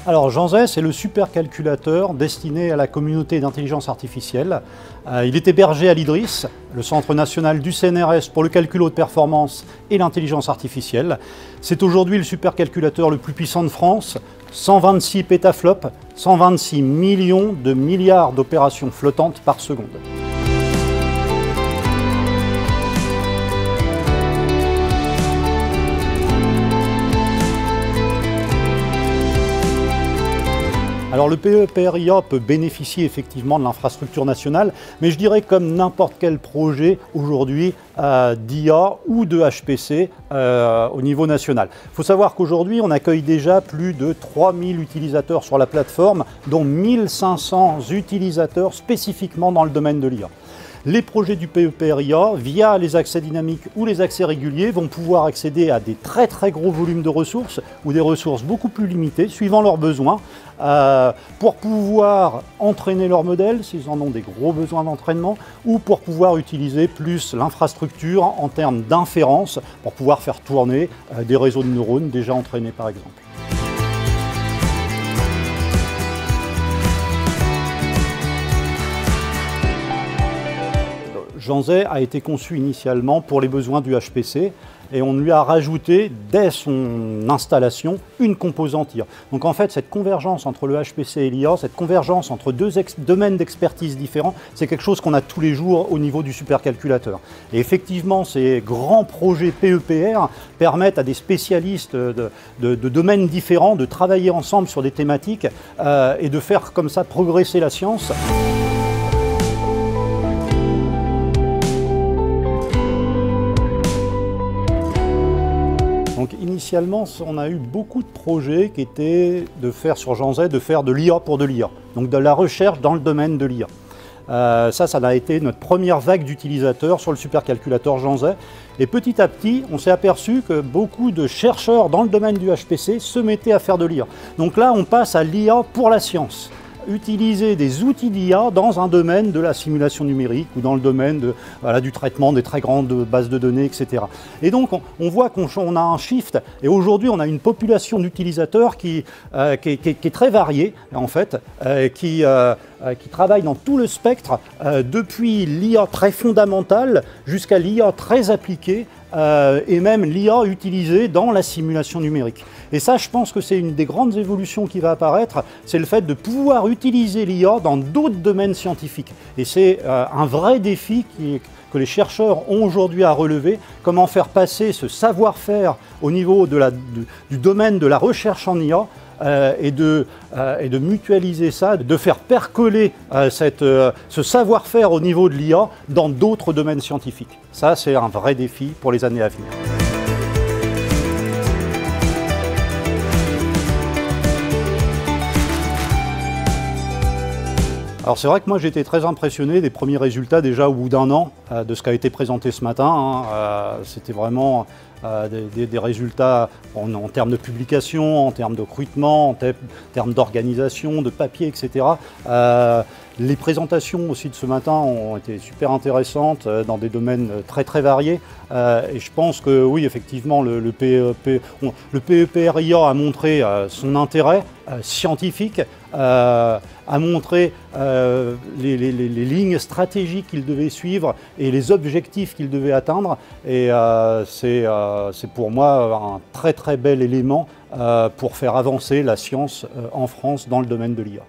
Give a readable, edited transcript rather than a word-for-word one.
Alors Jeanzay, c'est le supercalculateur destiné à la communauté d'intelligence artificielle. Il est hébergé à l'IDRIS, le Centre national du CNRS pour le calcul haute performance et l'intelligence artificielle. C'est aujourd'hui le supercalculateur le plus puissant de France, 126 pétaflops, 126 millions de milliards d'opérations flottantes par seconde. Alors le PEPR-IA peut bénéficier effectivement de l'infrastructure nationale, mais je dirais comme n'importe quel projet aujourd'hui d'IA ou de HPC au niveau national. Il faut savoir qu'aujourd'hui on accueille déjà plus de 3000 utilisateurs sur la plateforme, dont 1500 utilisateurs spécifiquement dans le domaine de l'IA. Les projets du PEPR-IA, via les accès dynamiques ou les accès réguliers, vont pouvoir accéder à des très gros volumes de ressources ou des ressources beaucoup plus limitées, suivant leurs besoins, pour pouvoir entraîner leur modèle, s'ils en ont des gros besoins d'entraînement, ou pour pouvoir utiliser plus l'infrastructure en termes d'inférence, pour pouvoir faire tourner des réseaux de neurones déjà entraînés par exemple. Jeanzay a été conçu initialement pour les besoins du HPC et on lui a rajouté dès son installation une composante IA. Donc en fait cette convergence entre le HPC et l'IA, cette convergence entre deux domaines d'expertise différents, c'est quelque chose qu'on a tous les jours au niveau du supercalculateur. Et effectivement ces grands projets PEPR permettent à des spécialistes de domaines différents de travailler ensemble sur des thématiques et de faire comme ça progresser la science. Donc initialement, on a eu beaucoup de projets qui étaient de faire sur Jeanzay, de faire de l'IA pour de l'IA, donc de la recherche dans le domaine de l'IA. Ça a été notre première vague d'utilisateurs sur le supercalculateur Jeanzay. Et petit à petit, on s'est aperçu que beaucoup de chercheurs dans le domaine du HPC se mettaient à faire de l'IA. Donc là, on passe à l'IA pour la science. Utiliser des outils d'IA dans un domaine de la simulation numérique ou dans le domaine du traitement des très grandes bases de données, etc. Et donc on voit qu'on a un shift et aujourd'hui on a une population d'utilisateurs qui est très variée en fait, qui travaille dans tout le spectre depuis l'IA très fondamentale jusqu'à l'IA très appliquée et même l'IA utilisée dans la simulation numérique. Et ça, je pense que c'est une des grandes évolutions qui va apparaître, c'est le fait de pouvoir utiliser l'IA dans d'autres domaines scientifiques. Et c'est un vrai défi que les chercheurs ont aujourd'hui à relever, comment faire passer ce savoir-faire au niveau du domaine de la recherche en IA et de mutualiser ça, de faire percoler ce savoir-faire au niveau de l'IA dans d'autres domaines scientifiques. Ça, c'est un vrai défi pour les années à venir. Alors c'est vrai que moi j'ai été très impressionné des premiers résultats déjà au bout d'un an de ce qui a été présenté ce matin. C'était vraiment des résultats en termes de publication, en termes de recrutement, en termes d'organisation, de papier, etc. Les présentations aussi de ce matin ont été super intéressantes dans des domaines très variés. Et je pense que oui, effectivement, le PEPR-IA a montré son intérêt scientifique, a montré les lignes stratégiques qu'il devait suivre et les objectifs qu'il devait atteindre. Et c'est pour moi un très bel élément pour faire avancer la science en France dans le domaine de l'IA.